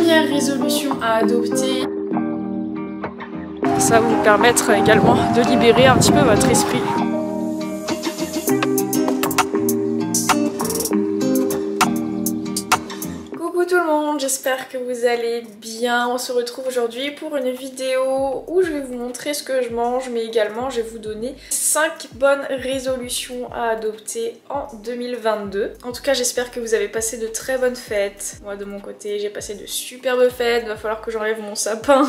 Première résolution à adopter. Ça va vous permettre également de libérer un petit peu votre esprit. Coucou tout le monde, j'espère que vous allez bien. On se retrouve aujourd'hui pour une vidéo où je vais vous montrer ce que je mange, mais également je vais vous donner 5 bonnes résolutions à adopter en 2022. En tout cas, j'espère que vous avez passé de très bonnes fêtes. Moi de mon côté, j'ai passé de superbes fêtes. Il va falloir que j'enlève mon sapin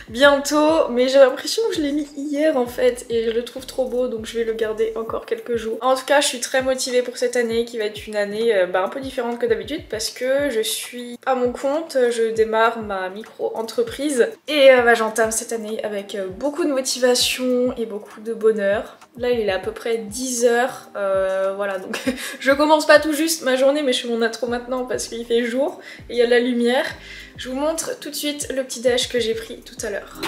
bientôt, mais j'ai l'impression que je l'ai mis hier en fait et je le trouve trop beau, donc je vais le garder encore quelques jours. En tout cas, je suis très motivée pour cette année qui va être une année un peu différente que d'habitude parce que je suis à mon compte, je démarre ma micro-entreprise et j'entame cette année avec beaucoup de motivation et beaucoup de bonheur. Là il est à peu près 10h, voilà, donc je commence pas tout juste ma journée, mais je fais mon intro maintenant parce qu'il fait jour et il y a de la lumière. Je vous montre tout de suite le petit déj que j'ai pris tout à l'heure.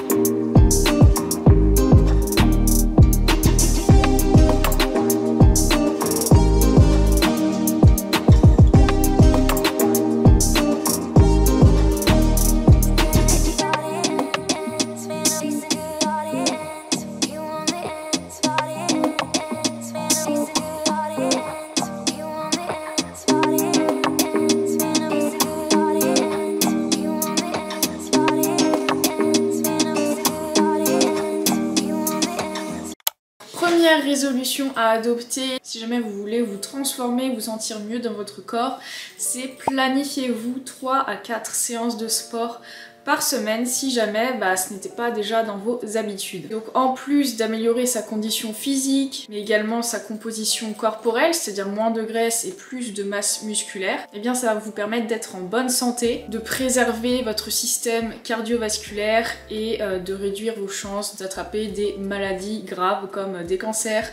Première résolution à adopter, si jamais vous voulez vous transformer, vous sentir mieux dans votre corps, c'est planifiez-vous 3 à 4 séances de sport par semaine si jamais ce n'était pas déjà dans vos habitudes. Donc en plus d'améliorer sa condition physique, mais également sa composition corporelle, c'est-à-dire moins de graisse et plus de masse musculaire, eh bien ça va vous permettre d'être en bonne santé, de préserver votre système cardiovasculaire et de réduire vos chances d'attraper des maladies graves comme des cancers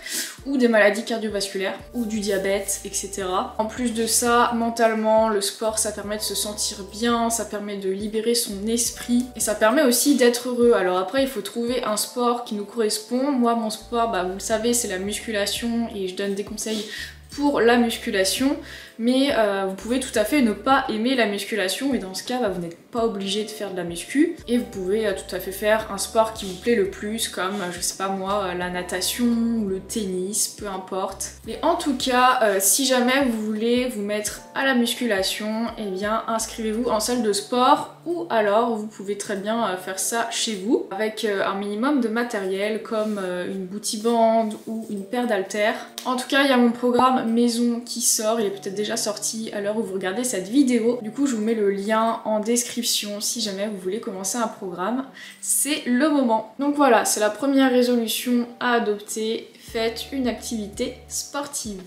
ou des maladies cardiovasculaires ou du diabète, etc. En plus de ça, mentalement, le sport ça permet de se sentir bien, ça permet de libérer son esprit et ça permet aussi d'être heureux. Alors après il faut trouver un sport qui nous correspond. Moi mon sport, vous le savez, c'est la musculation et je donne des conseils pour la musculation, mais vous pouvez tout à fait ne pas aimer la musculation et dans ce cas vous n'êtes pas obligé de faire de la muscu et vous pouvez tout à fait faire un sport qui vous plaît le plus, comme je sais pas moi, la natation ou le tennis, peu importe. Mais en tout cas, si jamais vous voulez vous mettre à la musculation, eh bien inscrivez-vous en salle de sport ou alors vous pouvez très bien faire ça chez vous avec un minimum de matériel comme une bootiband ou une paire d'haltères. En tout cas, il y a mon programme maison qui sort, il est peut-être déjà sorti à l'heure où vous regardez cette vidéo. Du coup, je vous mets le lien en description si jamais vous voulez commencer un programme. C'est le moment. Donc voilà, c'est la première résolution à adopter. Faites une activité sportive.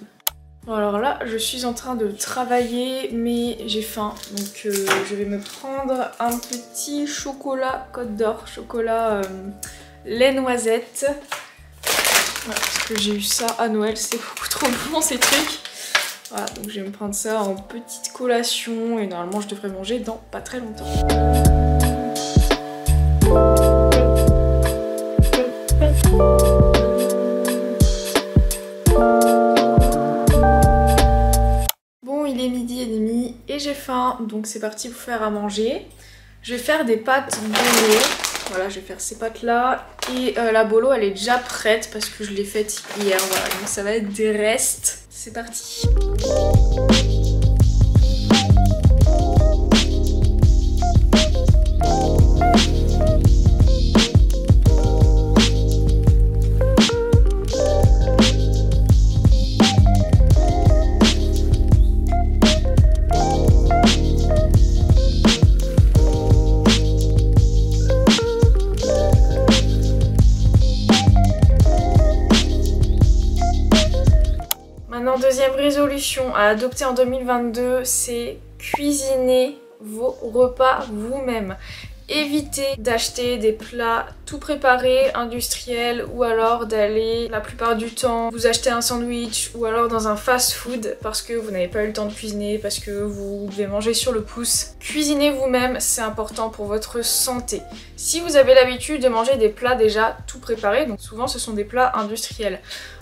Bon alors là, je suis en train de travailler, mais j'ai faim. Donc je vais me prendre un petit chocolat Côte d'Or, chocolat lait noisette. Voilà, parce que j'ai eu ça à Noël, c'est beaucoup trop bon ces trucs. Voilà, donc je vais me prendre ça en petite collation et normalement je devrais manger dans pas très longtemps. Bon, il est 12h30 et j'ai faim, donc c'est parti pour faire à manger. Je vais faire des pâtes bolo. Voilà, je vais faire ces pâtes là et la bolo elle est déjà prête parce que je l'ai faite hier, voilà, donc ça va être des restes. C'est parti. Deuxième résolution à adopter en 2022, c'est cuisiner vos repas vous-même. Évitez d'acheter des plats tout préparés, industriels, ou alors d'aller la plupart du temps vous acheter un sandwich ou alors dans un fast-food parce que vous n'avez pas eu le temps de cuisiner, parce que vous devez manger sur le pouce. Cuisinez vous-même, c'est important pour votre santé. Si vous avez l'habitude de manger des plats déjà tout préparés, donc souvent ce sont des plats industriels,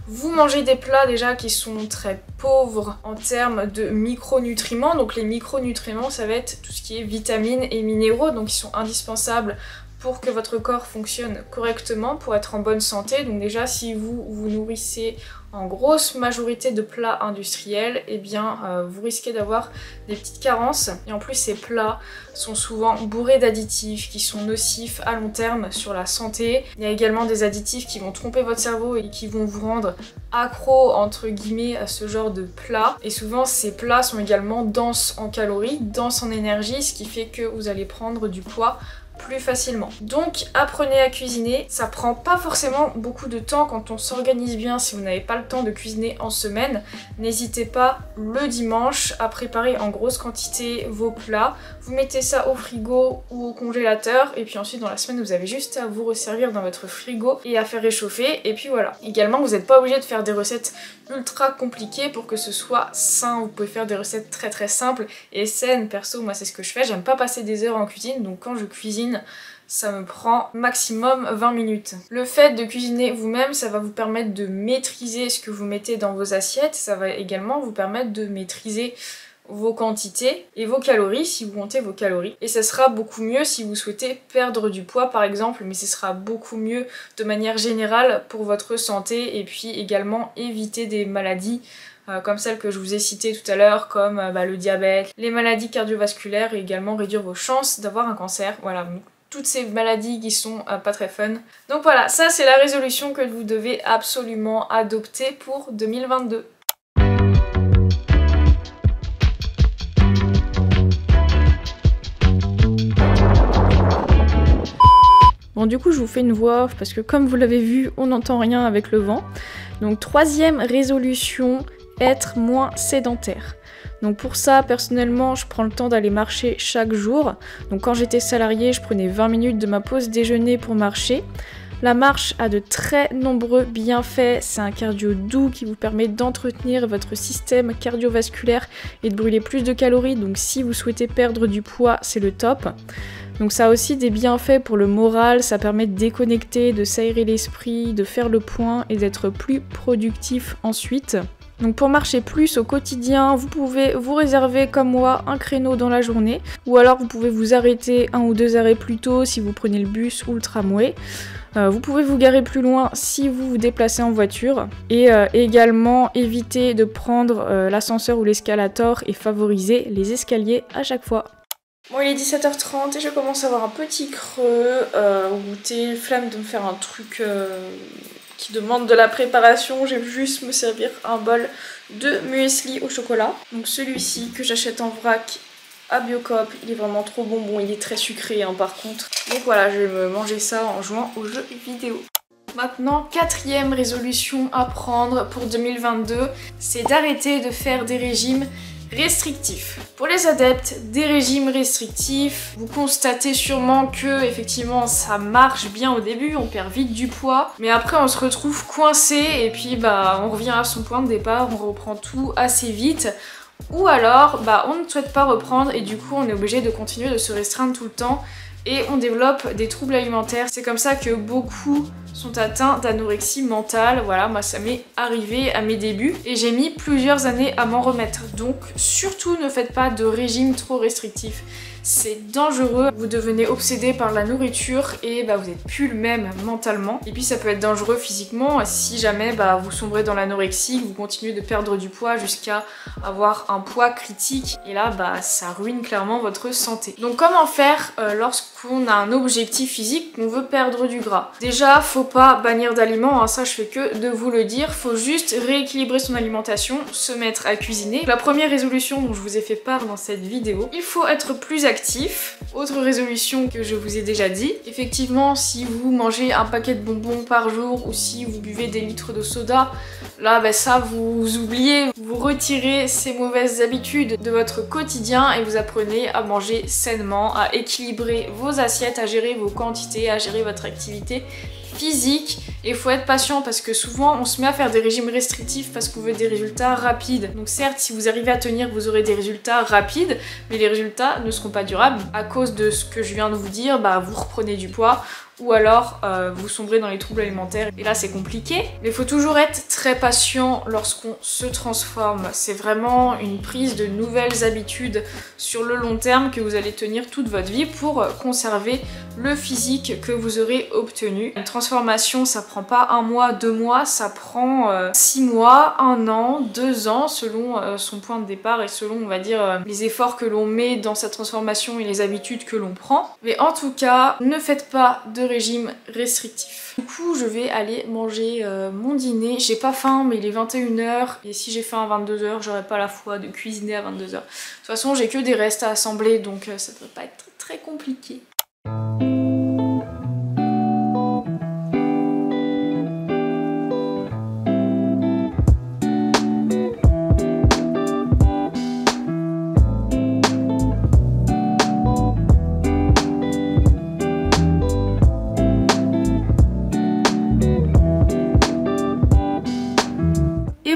Vous mangez des plats déjà qui sont très pauvres en termes de micronutriments. Donc les micronutriments, ça va être tout ce qui est vitamines et minéraux, donc ils sont indispensables pour que votre corps fonctionne correctement, pour être en bonne santé. Donc déjà, si vous vous nourrissez en grosse majorité de plats industriels, eh bien vous risquez d'avoir des petites carences. Et en plus, ces plats sont souvent bourrés d'additifs qui sont nocifs à long terme sur la santé. Il y a également des additifs qui vont tromper votre cerveau et qui vont vous rendre accro entre guillemets à ce genre de plats. Et souvent, ces plats sont également denses en calories, denses en énergie, ce qui fait que vous allez prendre du poids plus facilement. Donc apprenez à cuisiner, ça prend pas forcément beaucoup de temps quand on s'organise bien. Si vous n'avez pas le temps de cuisiner en semaine, n'hésitez pas le dimanche à préparer en grosse quantité vos plats. Vous mettez ça au frigo ou au congélateur et puis ensuite dans la semaine vous avez juste à vous resservir dans votre frigo et à faire réchauffer et puis voilà. Également vous n'êtes pas obligé de faire des recettes ultra compliquées pour que ce soit sain. Vous pouvez faire des recettes très simples et saines. Perso, moi c'est ce que je fais, j'aime pas passer des heures en cuisine, donc quand je cuisine ça me prend maximum 20 minutes. Le fait de cuisiner vous-même, ça va vous permettre de maîtriser ce que vous mettez dans vos assiettes, ça va également vous permettre de maîtriser vos quantités et vos calories si vous comptez vos calories. Et ça sera beaucoup mieux si vous souhaitez perdre du poids par exemple, mais ce sera beaucoup mieux de manière générale pour votre santé et puis également éviter des maladies comme celles que je vous ai citées tout à l'heure, comme le diabète, les maladies cardiovasculaires et également réduire vos chances d'avoir un cancer. Voilà, toutes ces maladies qui sont pas très fun. Donc voilà, ça c'est la résolution que vous devez absolument adopter pour 2022. Bon, du coup je vous fais une voix off parce que comme vous l'avez vu, on n'entend rien avec le vent. Donc troisième résolution, être moins sédentaire. Donc pour ça, personnellement, je prends le temps d'aller marcher chaque jour. Donc quand j'étais salariée, je prenais 20 minutes de ma pause déjeuner pour marcher. La marche a de très nombreux bienfaits, c'est un cardio doux qui vous permet d'entretenir votre système cardiovasculaire et de brûler plus de calories, donc si vous souhaitez perdre du poids, c'est le top. Donc ça a aussi des bienfaits pour le moral, ça permet de déconnecter, de s'aérer l'esprit, de faire le point et d'être plus productif ensuite. Donc pour marcher plus au quotidien, vous pouvez vous réserver comme moi un créneau dans la journée ou alors vous pouvez vous arrêter 1 ou 2 arrêts plus tôt si vous prenez le bus ou le tramway. Vous pouvez vous garer plus loin si vous vous déplacez en voiture et également éviter de prendre l'ascenseur ou l'escalator et favoriser les escaliers à chaque fois. Bon, il est 17h30 et je commence à avoir un petit creux au goûter, flemme de me faire un truc qui demande de la préparation. J'ai juste me servir un bol de muesli au chocolat. Donc celui-ci que j'achète en vrac à Biocoop, il est vraiment trop bon. Bon, il est très sucré hein, par contre. Donc voilà, je vais me manger ça en jouant aux jeux vidéo. Maintenant, quatrième résolution à prendre pour 2022, c'est d'arrêter de faire des régimes restrictifs. Pour les adeptes des régimes restrictifs, vous constatez sûrement que effectivement ça marche bien au début, on perd vite du poids, mais après on se retrouve coincé et puis on revient à son point de départ, on reprend tout assez vite. Ou alors on ne souhaite pas reprendre et du coup on est obligé de continuer de se restreindre tout le temps et on développe des troubles alimentaires. C'est comme ça que beaucoup sont atteints d'anorexie mentale. Voilà, moi ça m'est arrivé à mes débuts et j'ai mis plusieurs années à m'en remettre. Donc surtout ne faites pas de régime trop restrictif. C'est dangereux, vous devenez obsédé par la nourriture et vous n'êtes plus le même mentalement. Et puis ça peut être dangereux physiquement si jamais vous sombrez dans l'anorexie, vous continuez de perdre du poids jusqu'à avoir un poids critique. Et là, ça ruine clairement votre santé. Donc comment faire lorsqu'on a un objectif physique, qu'on veut perdre du gras? Déjà, faut pas bannir d'aliments, hein, ça je fais que de vous le dire. Faut juste rééquilibrer son alimentation, se mettre à cuisiner. La première résolution dont je vous ai fait part dans cette vidéo, il faut être plus actif. Autre résolution que je vous ai déjà dit, effectivement si vous mangez un paquet de bonbons par jour ou si vous buvez des litres de soda, là ça vous oubliez, vous retirez ces mauvaises habitudes de votre quotidien et vous apprenez à manger sainement, à équilibrer vos assiettes, à gérer vos quantités, à gérer votre activité physique Et il faut être patient parce que souvent on se met à faire des régimes restrictifs parce qu'on veut des résultats rapides. Donc certes, si vous arrivez à tenir, vous aurez des résultats rapides, mais les résultats ne seront pas durables. À cause de ce que je viens de vous dire, bah vous reprenez du poids, ou alors vous sombrez dans les troubles alimentaires et là c'est compliqué. Mais il faut toujours être très patient lorsqu'on se transforme. C'est vraiment une prise de nouvelles habitudes sur le long terme que vous allez tenir toute votre vie pour conserver le physique que vous aurez obtenu. Une transformation, ça prend pas 1 mois, 2 mois, ça prend 6 mois, 1 an, 2 ans selon son point de départ et selon, on va dire, les efforts que l'on met dans sa transformation et les habitudes que l'on prend. Mais en tout cas, ne faites pas de régime restrictif. Du coup, je vais aller manger mon dîner. J'ai pas faim, mais il est 21h et si j'ai faim à 22h, j'aurai pas la foi de cuisiner à 22h. De toute façon, j'ai que des restes à assembler, donc ça devrait pas être très compliqué.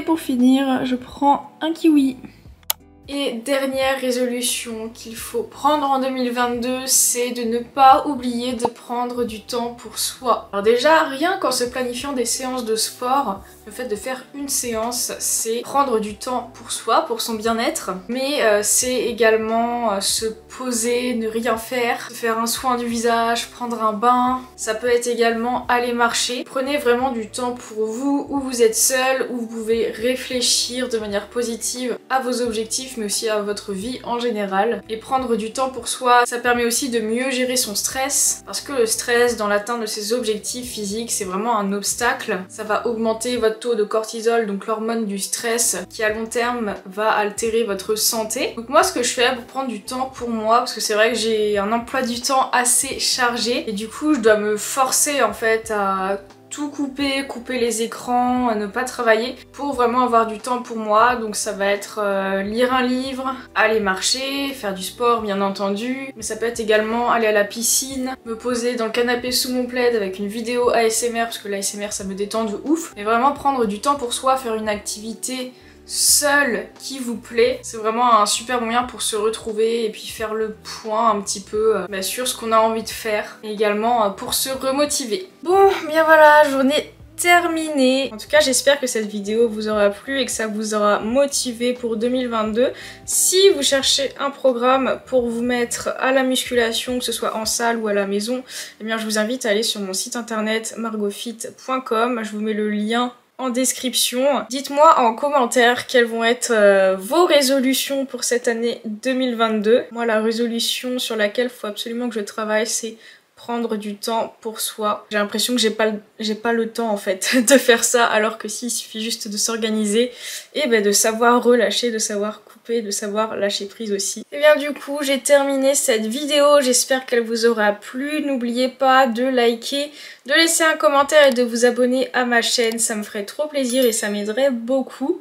Pour finir, je prends un kiwi. Et dernière résolution qu'il faut prendre en 2022, c'est de ne pas oublier de prendre du temps pour soi. Alors déjà, rien qu'en se planifiant des séances de sport, le fait de faire une séance, c'est prendre du temps pour soi, pour son bien-être, mais c'est également se poser, ne rien faire, faire un soin du visage, prendre un bain. Ça peut être également aller marcher. Prenez vraiment du temps pour vous, où vous êtes seul, où vous pouvez réfléchir de manière positive à vos objectifs, mais aussi à votre vie en général. Et prendre du temps pour soi, ça permet aussi de mieux gérer son stress, parce que le stress dans l'atteinte de ses objectifs physiques, c'est vraiment un obstacle. Ça va augmenter votre taux de cortisol, donc l'hormone du stress, qui à long terme va altérer votre santé. Donc moi, ce que je fais pour prendre du temps pour moi, parce que c'est vrai que j'ai un emploi du temps assez chargé, et du coup je dois me forcer en fait à tout couper, couper les écrans, à ne pas travailler pour vraiment avoir du temps pour moi. Donc ça va être lire un livre, aller marcher, faire du sport bien entendu, mais ça peut être également aller à la piscine, me poser dans le canapé sous mon plaid avec une vidéo ASMR, parce que l'ASMR ça me détend de ouf, mais vraiment prendre du temps pour soi, faire une activité seul qui vous plaît, c'est vraiment un super moyen pour se retrouver et puis faire le point un petit peu sur ce qu'on a envie de faire, et également pour se remotiver. Bon, bien voilà, journée terminée. En tout cas, j'espère que cette vidéo vous aura plu et que ça vous aura motivé pour 2022. Si vous cherchez un programme pour vous mettre à la musculation, que ce soit en salle ou à la maison, eh bien je vous invite à aller sur mon site internet margofit.com. Je vous mets le lien en description. Dites-moi en commentaire quelles vont être vos résolutions pour cette année 2022. Moi, la résolution sur laquelle il faut absolument que je travaille, c'est prendre du temps pour soi. J'ai l'impression que j'ai pas le temps en fait de faire ça, alors que si, il suffit juste de s'organiser et de savoir relâcher, de savoir couper, de savoir lâcher prise aussi. Et bien du coup, j'ai terminé cette vidéo, j'espère qu'elle vous aura plu. N'oubliez pas de liker, de laisser un commentaire et de vous abonner à ma chaîne, ça me ferait trop plaisir et ça m'aiderait beaucoup.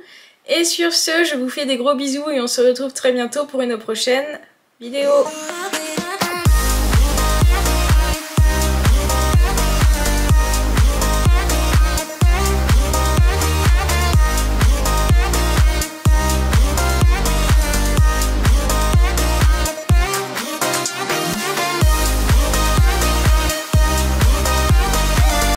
Et sur ce, je vous fais des gros bisous et on se retrouve très bientôt pour une prochaine vidéo.